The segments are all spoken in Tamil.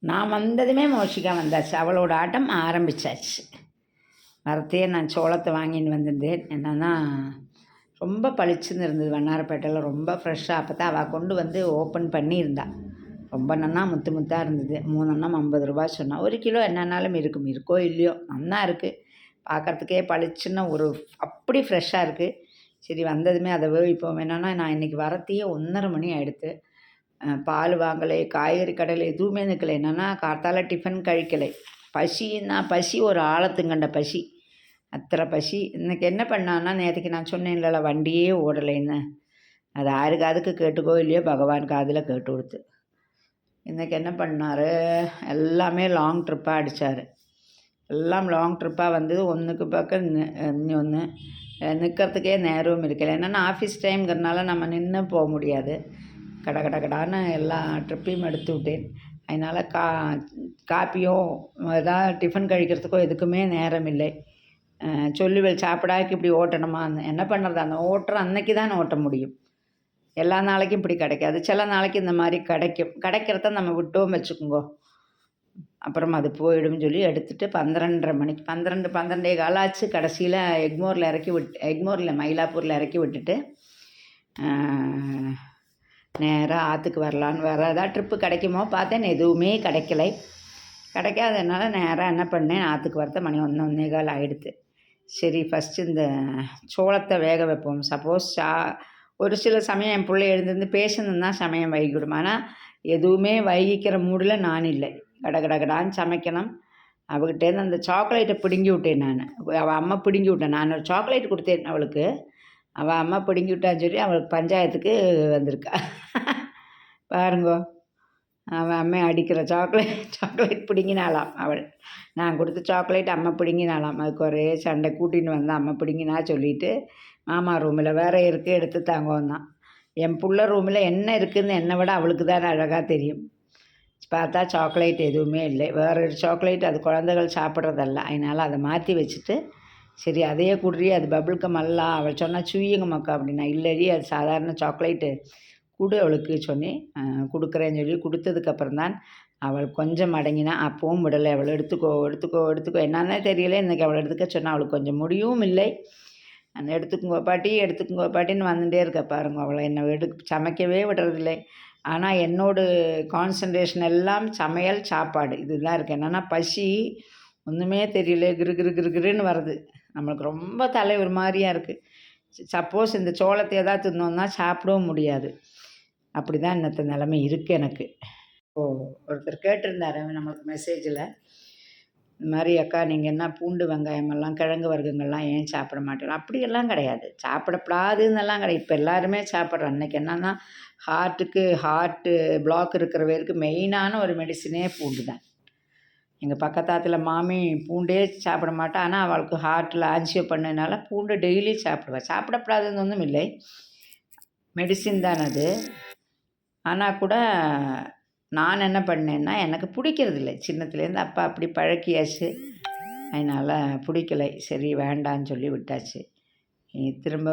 நான் வந்ததுமே மோஷிகா வந்தாச்சு. அவளோட ஆட்டம் ஆரம்பிச்சாச்சு. வரத்தையே நான் சோளத்தை வாங்கின்னு வந்திருந்தேன். என்னன்னா ரொம்ப பளிச்சுன்னு இருந்தது. வண்ணாரப்பேட்டையில் ரொம்ப ஃப்ரெஷ்ஷாக. அப்போ தான் அவள் கொண்டு வந்து ஓப்பன் பண்ணியிருந்தா. ரொம்ப நன்னா முத்து முத்தாக இருந்தது. 3 எண்ணம் 50 ரூபா சொன்னா. 1 கிலோ என்னன்னாலும் இருக்கும், இருக்கோ இல்லையோ நன்னா இருக்குது. பார்க்குறதுக்கே பளிச்சுன்னு ஒரு அப்படி ஃப்ரெஷ்ஷாக இருக்குது. சரி வந்ததுமே அதை வேவிப்போம். என்னென்னா நான் இன்றைக்கி வரத்தையே 1:30 மணி ஆகிடுது. பால் வாங்கலை, காய்கறி கடையில் எதுவுமே நிற்கலை. என்னென்னா கார்த்தால டிஃபன் கழிக்கலை. பசி ஒரு ஆழத்துங்கண்ட பசி, அத்தனை பசி. இன்றைக்கி என்ன பண்ணான்னா, நேற்றுக்கு நான் சொன்னேன்ல வண்டியே ஓடலைன்னு, அது யாருக்கு அதுக்கு கேட்டுக்கோ இல்லையோ பகவான் காதில் கேட்டு கொடுத்து. இன்றைக்கி என்ன பண்ணார், எல்லாமே லாங் ட்ரிப்பாக அடித்தார். எல்லாம் லாங் ட்ரிப்பாக வந்தது. ஒன்றுக்கு பக்கம் இன்னொன்று நிற்கிறதுக்கே நேரமும் இருக்கலை. என்னென்னா ஆஃபீஸ் டைம்ங்கிறதுனால நம்ம நின்று போக முடியாது. கடான்னு எல்லா ட்ரிப்பையும் எடுத்து விட்டேன். அதனால் காப்பியோ ஏதாவது டிஃபன் கழிக்கிறதுக்கோ எதுக்குமே நேரம் இல்லை. சொல்லுவேன் சாப்பிடாக்கு இப்படி ஓட்டணுமா, என்ன பண்ணுறது, அந்த ஓட்டுற அன்னைக்கு தான் ஓட்ட முடியும். எல்லா நாளைக்கும் இப்படி கிடைக்காது. சில நாளைக்கு இந்த மாதிரி கிடைக்கிறத நம்ம விட்டோம் வச்சுக்கோங்கோ, அப்புறம் அது போயிடும் சொல்லி எடுத்துகிட்டு 12:30 மணிக்கு 12 கால் ஆச்சு. கடைசியில் எக்மோரில் மயிலாப்பூரில் இறக்கி விட்டுட்டு நேராக ஆற்றுக்கு வரலான்னு வேறு ஏதாவது ட்ரிப்பு கிடைக்குமோ பார்த்தேன். எதுவுமே கிடைக்காதனால நேராக என்ன பண்ணேன், ஆற்றுக்கு வரத்த மணி 1:15 ஆகிடுது. சரி ஃபஸ்ட்டு இந்த சோளத்தை வேக வைப்போம். சப்போஸ் ஒரு சில சமயம் என் பிள்ளை எழுந்திருந்து பேசணுன்னா சமயம் வைகிடும். ஆனால் எதுவுமே வைகிக்கிற மூடில் நான் இல்லை. கடகடான்னு சமைக்கணும். அவகிட்டேருந்து அந்த சாக்லேட்டை பிடுங்கி விட்டேன் நான். அவள் அம்மா பிடுங்கி விட்டேன். நான் ஒரு சாக்லேட் கொடுத்தேன் அவளுக்கு. அவள் அம்மா பிடுங்கி விட்டான்னு சொல்லி அவளுக்கு பஞ்சாயத்துக்கு வந்திருக்கா. பாருங்கோ, அவன் அம்மா அடிக்கிற சாக்லேட் பிடுங்கினாலாம் அவள். நான் கொடுத்த சாக்லேட் அம்மா பிடுங்கினாலாம். அதுக்கு ஒரே சண்டை. கூட்டின்னு வந்தேன். அம்மா பிடுங்கினா சொல்லிவிட்டு மாமா ரூமில் வேறு இருக்குது எடுத்து தாங்கோந்தான். என் புள்ள ரூமில் என்ன இருக்குதுன்னு என்னை விட அவளுக்கு தான் அழகாக தெரியும். பார்த்தா சாக்லேட் எதுவுமே இல்லை. வேறு ஒரு சாக்லேட், அது குழந்தைகள் சாப்பிட்றதல்ல. அதனால் அதை மாற்றி வச்சுட்டு சரி அதையே குடுறி, அது பபிள்கம் அல்ல. அவள் சொன்னால் சுய்யுங்க மக்கா அப்படின்னா. இல்லடி அது சாதாரண சாக்லேட்டு கொடு அவளுக்கு சொன்னி கொடுக்குறேன்னு சொல்லி கொடுத்ததுக்கப்புறம் தான் அவள் கொஞ்சம் அடங்கினா. அப்பவும் விடலை. அவள் எடுத்துக்கோ என்னன்னே தெரியல. இன்றைக்கி அவள் எடுத்துக்க சொன்னால் அவளுக்கு கொஞ்சம் முடியவும் இல்லை. அந்த எடுத்துக்குங்கோ பாட்டின்னு வந்துட்டே இருக்க பாருங்க. அவளை என்னை சமைக்கவே விடுறதில்லை. ஆனால் என்னோடய கான்சன்ட்ரேஷன் எல்லாம் சமையல் சாப்பாடு இதுதான் இருக்குது. என்னென்னா பசி ஒன்றுமே தெரியல. கிருன்னு வருது. நம்மளுக்கு ரொம்ப தலை ஒரு மாதிரியாக இருக்குது. சப்போஸ் இந்த சோளத்தை ஏதாவது தின்னோன்னா சாப்பிடவும் முடியாது. அப்படி தான் இன்னத்த நிலைமை இருக்குது எனக்கு. ஒருத்தர் கேட்டிருந்தார் நம்மளுக்கு மெசேஜில், இந்த மாதிரி அக்கா நீங்கள் என்ன பூண்டு வெங்காயமெல்லாம் கிழங்கு வர்க்கங்கள்லாம் ஏன் சாப்பிட மாட்டேன். அப்படியெல்லாம் கிடையாது, சாப்பிடப்படாதுன்னெல்லாம் கிடையாது. இப்போ எல்லாருமே சாப்பிட்றோம். அன்றைக்கி என்னன்னா ஹார்ட்டு பிளாக் இருக்கிறவருக்கு மெயினான ஒரு மெடிசனே பூண்டு தான். எங்கள் பக்கத்தாத்தில் மாமி பூண்டே சாப்பிட மாட்டா. ஆனால் அவளுக்கு ஹார்ட்டில் ஆன்ஜியோ பண்ணதுனால பூண்டு டெய்லி சாப்பிடுவாள். சாப்பிடப்படாதுன்னு ஒன்றும் இல்லை, மெடிசின் தான் அது. ஆனால் கூட நான் என்ன பண்ணேன்னா, எனக்கு பிடிக்கிறதில்லை. சின்னத்துலேருந்து அப்பா அப்படி பழக்கியாச்சு. அதனால் பிடிக்கலை. சரி வேண்டான்னு சொல்லி விட்டாச்சு. திரும்ப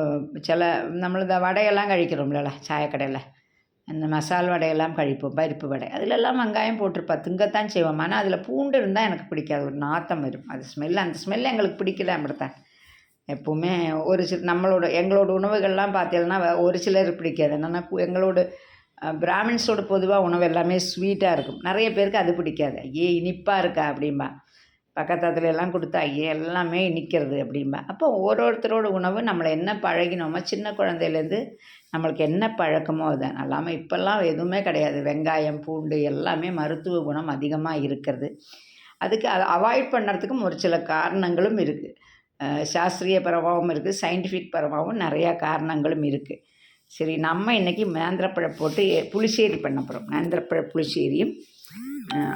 சில நம்மளது வடையெல்லாம் கழிக்கிறோம்ல சாயக்கடையில், அந்த மசால் வடையெல்லாம் கழிப்போம், பருப்பு வடை. அதிலெல்லாம் வெங்காயம் போட்டிருப்பா, திங்கத்தான் செய்வோம். ஆனால் அதில் பூண்டு இருந்தால் எனக்கு பிடிக்காது, ஒரு நாத்தம் வரும். அது அந்த ஸ்மெல் எங்களுக்கு பிடிக்கல. அப்படித்தான் எப்போவுமே ஒரு எங்களோட உணவுகள்லாம் பார்த்தீங்கன்னா ஒரு சிலர் பிடிக்காது. என்னென்னா எங்களோட பிராமின்ஸோட பொதுவாக உணவு எல்லாமே ஸ்வீட்டாக இருக்கும். நிறைய பேருக்கு அது பிடிக்காது. ஐயே இனிப்பாக இருக்கா அப்படிம்பா. பக்கத்துல எல்லாம் கொடுத்தா ஐயே எல்லாமே இனிக்கிறது அப்படிம்பா. அப்போ ஒருத்தரோட உணவு நம்மளை என்ன பழகினோமோ, சின்ன குழந்தையிலேருந்து நம்மளுக்கு என்ன பழக்கமோ அதுதான். அல்லாமல் இப்போல்லாம் எதுவுமே கிடையாது. வெங்காயம் பூண்டு எல்லாமே மருத்துவ குணம் அதிகமாக இருக்கிறது. அதுக்கு அதை அவாய்ட் பண்ணுறதுக்கும் ஒரு சில காரணங்களும் இருக்குது. சாஸ்திரிய பரமாகவும் இருக்குது, சயின்டிஃபிக் பரமாகவும் நிறையா காரணங்களும் இருக்குது. சரி நம்ம இன்றைக்கி நேந்திரப்பழம் போட்டு புளிச்சேரி பண்ண போகிறோம். நேந்திரப்பழ புளிச்சேரியும்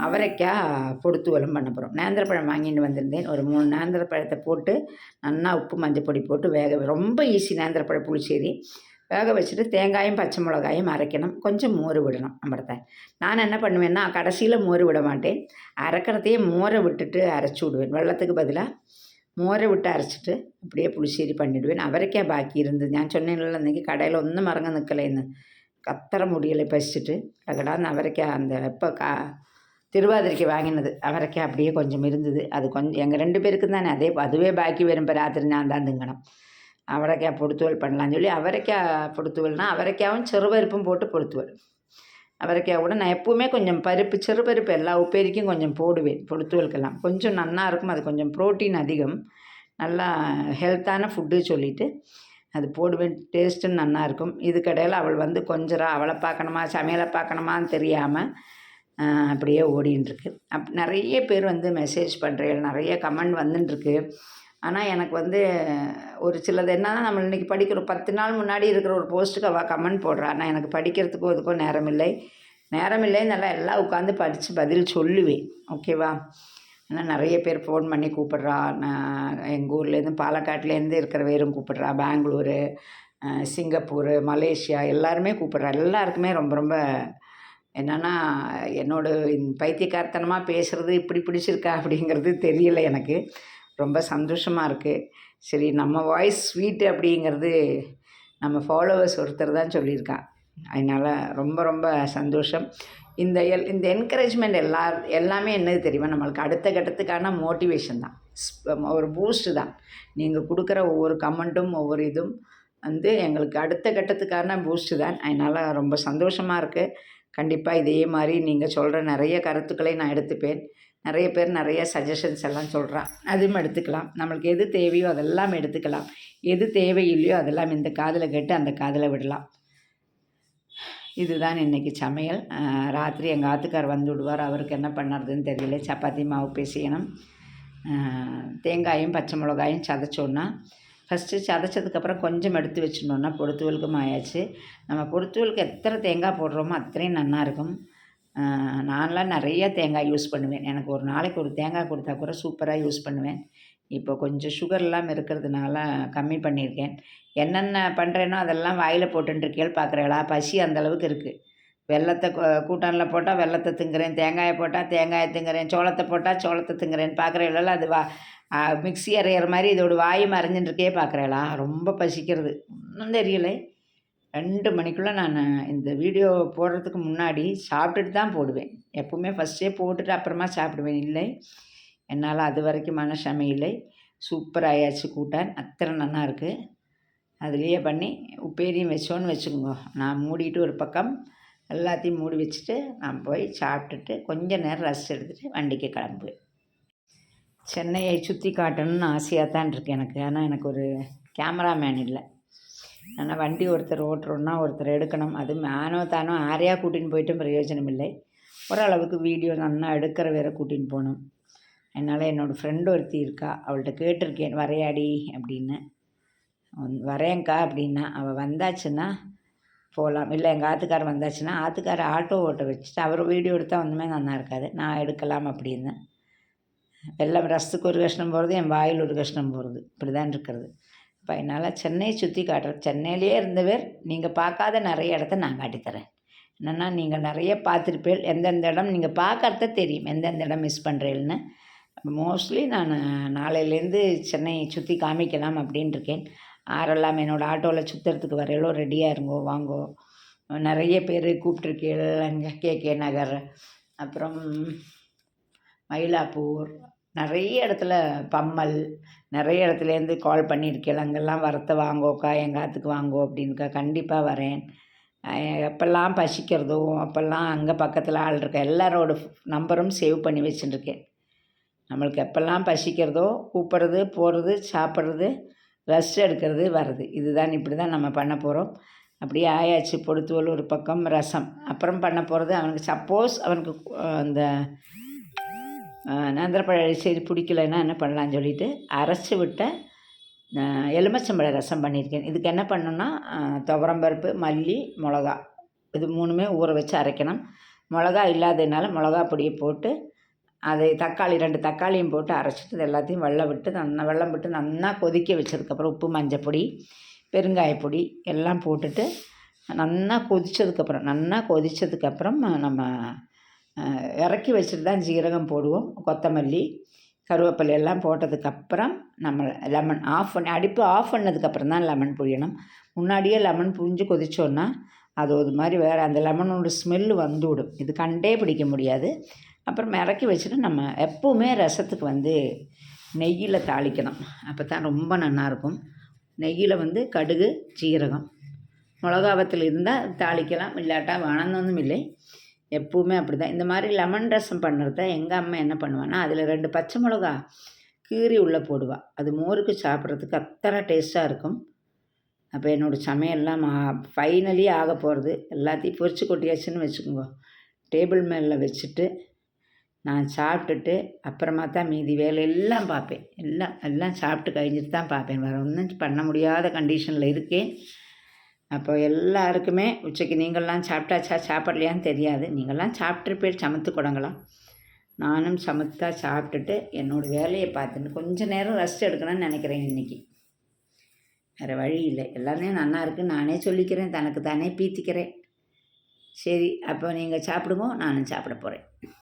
அவரைக்காய் பொடுத்துவலும் பண்ண போகிறோம். நேந்திரப்பழம் வாங்கிட்டு வந்திருந்தேன். ஒரு 3 நேந்திரப்பழத்தை போட்டு நல்லா உப்பு மஞ்சப்பொடி போட்டு ரொம்ப ஈஸி. நேந்திரப்பழ புளிச்சேரி வேக வச்சுட்டு தேங்காயும் பச்சை மிளகாயும் அரைக்கணும். கொஞ்சம் மோர் விடணும். அப்படித்தான் நான் என்ன பண்ணுவேன்னா, கடைசியில் மோர் விட மாட்டேன். அரைக்கிறதையே மோரை விட்டுட்டு அரைச்சி விடுவேன். வெள்ளத்துக்கு பதிலாக மோரை விட்டு அரைச்சிட்டு அப்படியே புளிச்சேரி பண்ணிவிடுவேன். அவரைக்காய் பாக்கி இருந்தது. நான் சொன்னேன்ல அன்றைக்கி கடையில் ஒன்றும் மரங்க நிற்கலைன்னு, கத்தர முடியலை பசிச்சுட்டு. கடகடான்னு அவரைக்காய் அந்த திருவாதிரைக்கு வாங்கினது அவரைக்காய் அப்படியே கொஞ்சம் இருந்தது. அது கொஞ்சம் எங்கள் 2 பேருக்கு தானே, அதுவே பாக்கி வரும். இப்போ ராத்திரி நான் தான் திங்கணும். அவரைக்காய் பொடுத்துவல் பண்ணலான்னு சொல்லி அவரைக்காய் பொடுத்துவல்னா அவரைக்காயும் சிறுபருப்பும் போட்டு பொடுத்துவல். அவரைக்காய் கூட நான் எப்போவுமே கொஞ்சம் பருப்பு, சிறுபருப்பு எல்லா உப்பேரிக்கும் கொஞ்சம் போடுவேன். பொடுத்துவலுக்கெல்லாம் கொஞ்சம் நன்னா இருக்கும். அது கொஞ்சம் ப்ரோட்டீன் அதிகம், நல்லா ஹெல்த்தான ஃபுட்டு சொல்லிவிட்டு அது போடுவேன். டேஸ்ட்டும் நல்லாயிருக்கும். இதுக்கிடையில் அவள் வந்து கொஞ்சம் அவளை பார்க்கணுமா சமையலை பார்க்கணுமான்னு தெரியாமல் அப்படியே ஓடின்ட்டுருக்கு. நிறைய பேர் வந்து மெசேஜ் பண்ணுறீங்க, நிறைய கமெண்ட் வந்துட்டுருக்கு. ஆனால் எனக்கு வந்து ஒரு சிலது என்னன்னா, நம்ம இன்றைக்கி படிக்கிற 10 நாள் முன்னாடி இருக்கிற ஒரு போஸ்ட்டுக்கு அவள் கமெண்ட் போடுறா. ஆனால் எனக்கு படிக்கிறதுக்கும் இதுக்கும் நேரமில்லை நல்லா எல்லாம் உட்காந்து படித்து பதில் சொல்லுவேன். ஓகேவா? ஆனால் நிறைய பேர் ஃபோன் பண்ணி கூப்பிட்றா. நான் எங்கள் ஊர்லேருந்து பாலக்காட்லேருந்து இருக்கிற பேரும் கூப்பிட்றா. பெங்களூரு, சிங்கப்பூர், மலேசியா எல்லாருமே கூப்பிட்றா. எல்லாருக்குமே ரொம்ப ரொம்ப என்னென்னா பைத்தியக்காரத்தனமாக பேசுகிறது இப்படி பிடிச்சிருக்கா அப்படிங்கிறது தெரியல எனக்கு. ரொம்ப சந்தோஷமாக இருக்குது. சரி, நம்ம வாய்ஸ் ஸ்வீட்டு அப்படிங்கிறது நம்ம ஃபாலோவர்ஸ் ஒருத்தர் தான் சொல்லியிருக்கான். அதனால் ரொம்ப ரொம்ப சந்தோஷம். இந்த என்கரேஜ்மெண்ட் எல்லாமே என்னது தெரியுமா, நம்மளுக்கு அடுத்த கட்டத்துக்கான மோட்டிவேஷன் தான், ஒரு பூஸ்ட்டு தான். நீங்கள் கொடுக்குற ஒவ்வொரு கமெண்ட்டும் ஒவ்வொரு இதுவும் வந்து எங்களுக்கு அடுத்த கட்டத்துக்கான பூஸ்ட்டு தான். அதனால் ரொம்ப சந்தோஷமாக இருக்குது. கண்டிப்பாக இதே மாதிரி நீங்கள் சொல்கிற நிறைய கருத்துக்களை நான் எடுத்துப்பேன். நிறைய பேர் நிறைய சஜஷன்ஸ் எல்லாம் சொல்கிறான், அதுவும் எடுத்துக்கலாம். நம்மளுக்கு எது தேவையோ அதெல்லாம் எடுத்துக்கலாம். எது தேவையில்லையோ அதெல்லாம் இந்த காதில் கேட்டு அந்த காதில் விடலாம். இதுதான் இன்றைக்கி சமையல். ராத்திரி எங்கள் ஆத்துக்கார் வந்து விடுவார். அவருக்கு என்ன பண்ணுறதுன்னு தெரியல. சப்பாத்தி மாவு பேசியணும். தேங்காயும் பச்சை மிளகாயும் சதைச்சோன்னா ஃபஸ்ட்டு சதைச்சதுக்கப்புறம் கொஞ்சம் எடுத்து வச்சிடணுன்னா பொடுத்துவலுக்கும் ஆயாச்சு. நம்ம பொடுத்துவலுக்கு எத்தனை தேங்காய் போடுறோமோ அத்தனையும் நல்லாயிருக்கும். நான்லாம் நிறைய தேங்காய் யூஸ் பண்ணுவேன். எனக்கு ஒரு நாளைக்கு ஒரு தேங்காய் கொடுத்தா கூட சூப்பராக யூஸ் பண்ணுவேன். இப்போ கொஞ்சம் சுகர்லாம் இருக்கிறதுனால கம்மி பண்ணியிருக்கேன். என்னென்ன பண்ணுறேனோ அதெல்லாம் வாயில் போட்டுருக்கேள் பார்க்குறேளா, பசி அந்தளவுக்கு இருக்குது. வெல்லத்தை கூட்டானில் போட்டால் வெல்லத்தை திங்குறேன், தேங்காயை போட்டால் தேங்காயை திங்குறேன், சோளத்தை போட்டால் சோளத்தை திங்குறேன் பார்க்குறேளா. அது மிக்ஸி அரைகிற மாதிரி இதோட வாயும் அரைஞ்சின்றிருக்கே பார்க்குறேளா. ரொம்ப பசிக்கிறது, ஒன்றும் தெரியலை. 2 மணிக்குள்ளே நான் இந்த வீடியோ போடுறதுக்கு முன்னாடி சாப்பிட்டுட்டு தான் போடுவேன். எப்போவுமே ஃபஸ்ட்டே போட்டுட்டு அப்புறமா சாப்பிடுவேன். இல்லை, என்னால் அது வரைக்குமான சமையலை சூப்பராகியாச்சு. கூட்டான் அத்தனை நல்லா இருக்குது. அதுலேயே பண்ணி உப்பேரியும் வச்சோன்னு வச்சுக்கோங்க. நான் மூடிட்டு ஒரு பக்கம் எல்லாத்தையும் மூடி வச்சுட்டு நான் போய் சாப்பிட்டுட்டு கொஞ்சம் நேரம் ரெஸ்ட் எடுத்துகிட்டு வண்டிக்கு கிளம்புவேன். சென்னையை சுற்றி காட்டணும்னு ஆசையாக தான் இருக்குது எனக்கு. ஆனால் எனக்கு ஒரு கேமராமேன் இல்லை. ஆனால் வண்டி ஒருத்தர் ஓட்டுறோன்னா ஒருத்தர் எடுக்கணும். அது ஆனோ தானோ ஆரையாக கூட்டின்னு போய்ட்டும் பிரயோஜனம் இல்லை. ஓரளவுக்கு வீடியோ நல்லா எடுக்கிற வேற கூட்டின்னு போகணும். அதனால் என்னோடய ஃப்ரெண்டு ஒருத்தி இருக்கா, அவள்கிட்ட கேட்டிருக்கேன் வரையாடி அப்படின்னு. வரேங்க்கா அப்படின்னா. அவள் வந்தாச்சுன்னா போகலாம். இல்லை எங்கள் ஆத்துக்காரர் வந்தாச்சுன்னா ஆத்துக்காரர் ஆட்டோ ஓட்ட வச்சுட்டு அவர் வீடியோ எடுத்தால் ஒன்றுமே நல்லா இருக்காது, நான் எடுக்கலாம் அப்படின்னு. எல்லாம் ரசத்துக்கு ஒரு கஷ்டம் போகிறது, என் வாயில் ஒரு கஷ்டம் போகிறது, இப்படி தான் இருக்கிறது. இப்போ என்னால் சென்னையை சுற்றி காட்டுறேன். சென்னையிலே இருந்தவர் நீங்கள் பார்க்காத நிறைய இடத்த நான் காட்டித்தரேன். என்னென்னா நீங்கள் நிறைய பார்த்துருப்பேன். எந்தெந்த இடம் நீங்கள் பார்க்கறத தெரியும், எந்தெந்த இடம் மிஸ் பண்ணுறேன்னு. மோஸ்ட்லி நான் நாளையிலேருந்து சென்னையை சுற்றி காமிக்கலாம் அப்படின்ட்டு இருக்கேன். ஆரெல்லாம் என்னோடய ஆட்டோவில் சுற்றுறதுக்கு வரையிலோ ரெடியாக இருங்கோ, வாங்கோ. நிறைய பேர் கூப்பிட்ருக்கேன். அங்கே கேகே நகர், அப்புறம் மயிலாப்பூர், நிறைய இடத்துல பம்மல், நிறைய இடத்துலேருந்து கால் பண்ணியிருக்கேன். அங்கெல்லாம் வரத்தை வாங்கோக்கா, எங்கள் ஆத்துக்கு வாங்கோ அப்படின்க்கா. கண்டிப்பாக வரேன். எப்போல்லாம் பசிக்கிறதோ அப்போல்லாம் அங்கே பக்கத்தில் ஆள் இருக்க எல்லாரோட நம்பரும் சேவ் பண்ணி வச்சுட்டுருக்கேன். நம்மளுக்கு எப்போல்லாம் பசிக்கிறதோ கூப்பிட்றது, போகிறது, சாப்பிட்றது, ரெஸ்ட் எடுக்கிறது, வர்றது, இதுதான். இப்படி தான் நம்ம பண்ண போகிறோம். அப்படியே ஆயாச்சு. பொடுத்துவல் ஒரு பக்கம், ரசம் அப்புறம் பண்ண போகிறது. அவனுக்கு சப்போஸ் அவனுக்கு அந்த நேந்திரப்பழ சரி பிடிக்கலைன்னா என்ன பண்ணலான்னு சொல்லிவிட்டு அரைச்சி விட்ட எலுமிச்சம்பழ ரசம் பண்ணியிருக்கேன். இதுக்கு என்ன பண்ணணுன்னா துவரம்பருப்பு, மல்லி, மிளகா இது 3மே ஊற வச்சு அரைக்கணும். மிளகா இல்லாததுனால மிளகா பொடியை போட்டு அதை தக்காளி 2 தக்காளியும் போட்டு அரைச்சிட்டு இது எல்லாத்தையும் வெள்ளம் விட்டு நல்லா கொதிக்க வச்சதுக்கப்புறம் உப்பு, மஞ்சப்பொடி, பெருங்காயப்பொடி எல்லாம் போட்டுட்டு நல்லா கொதித்ததுக்கப்புறம் நம்ம இறக்கி வச்சுட்டு தான் ஜீரகம் போடுவோம். கொத்தமல்லி, கருவேப்பிலை எல்லாம் போட்டதுக்கப்புறம் நம்ம லெமன் அடுப்பு ஆஃப் பண்ணதுக்கப்புறம் தான் லெமன் புழியணும். முன்னாடியே லெமன் புழிஞ்சு கொதிச்சோன்னா அது ஒரு மாதிரி வேறு அந்த லெமனோட ஸ்மெல்லு வந்துவிடும். இது கண்டே பிடிக்க முடியாது. அப்புறம் இறக்கி வச்சுட்டு நம்ம எப்போவுமே ரசத்துக்கு வந்து நெய்யில் தாளிக்கணும். அப்போ தான் ரொம்ப நல்லாயிருக்கும். நெய்யில் வந்து கடுகு, சீரகம், மிளகா வத்தல் இருந்தால் தாளிக்கலாம், இல்லாட்டா வேணாம்னொன்னும் இல்லை. எப்போவுமே அப்படி தான். இந்த மாதிரி லெமன் ரசம் பண்ணுறத எங்கள் அம்மா என்ன பண்ணுவான்னா, அதில் 2 பச்சை மிளகா கீறி உள்ளே போடுவா. அது மோருக்கு சாப்பிட்றதுக்கு அத்தனை டேஸ்ட்டாக இருக்கும். அப்போ என்னோடய சமையல்லாம் ஃபைனலி ஆக போகிறது. எல்லாத்தையும் பொரிச்சு கொட்டியாச்சுன்னு வச்சுக்கோங்க. டேபிள் மேலே வச்சுட்டு நான் சாப்பிட்டுட்டு அப்புறமா தான் மீதி வேலையெல்லாம் பார்ப்பேன். எல்லாம் சாப்பிட்டு கழிஞ்சிட்டு தான் பார்ப்பேன். வேறு ஒன்றும் பண்ண முடியாத கண்டிஷனில் இருக்கேன். அப்போ எல்லாருக்குமே உச்சைக்கு நீங்கள்லாம் சாப்பிட்டாச்சா சாப்பிட்லையான்னு தெரியாது. நீங்கள்லாம் சாப்பிட்ருப்பேன் சமைத்து கொடுங்கலாம். நானும் சமைத்தா சாப்பிட்டுட்டு என்னோடய வேலையை பார்த்துட்டு கொஞ்சம் நேரம் ரெஸ்ட் எடுக்கணும்னு நினைக்கிறேன் இன்றைக்கி. வேறு வழி இல்லை. எல்லாமே நல்லா இருக்குன்னு நானே சொல்லிக்கிறேன், தனக்கு தானே பீத்திக்கிறேன். சரி, அப்போ நீங்கள் சாப்பிடுங்க, நானும் சாப்பிட போகிறேன்.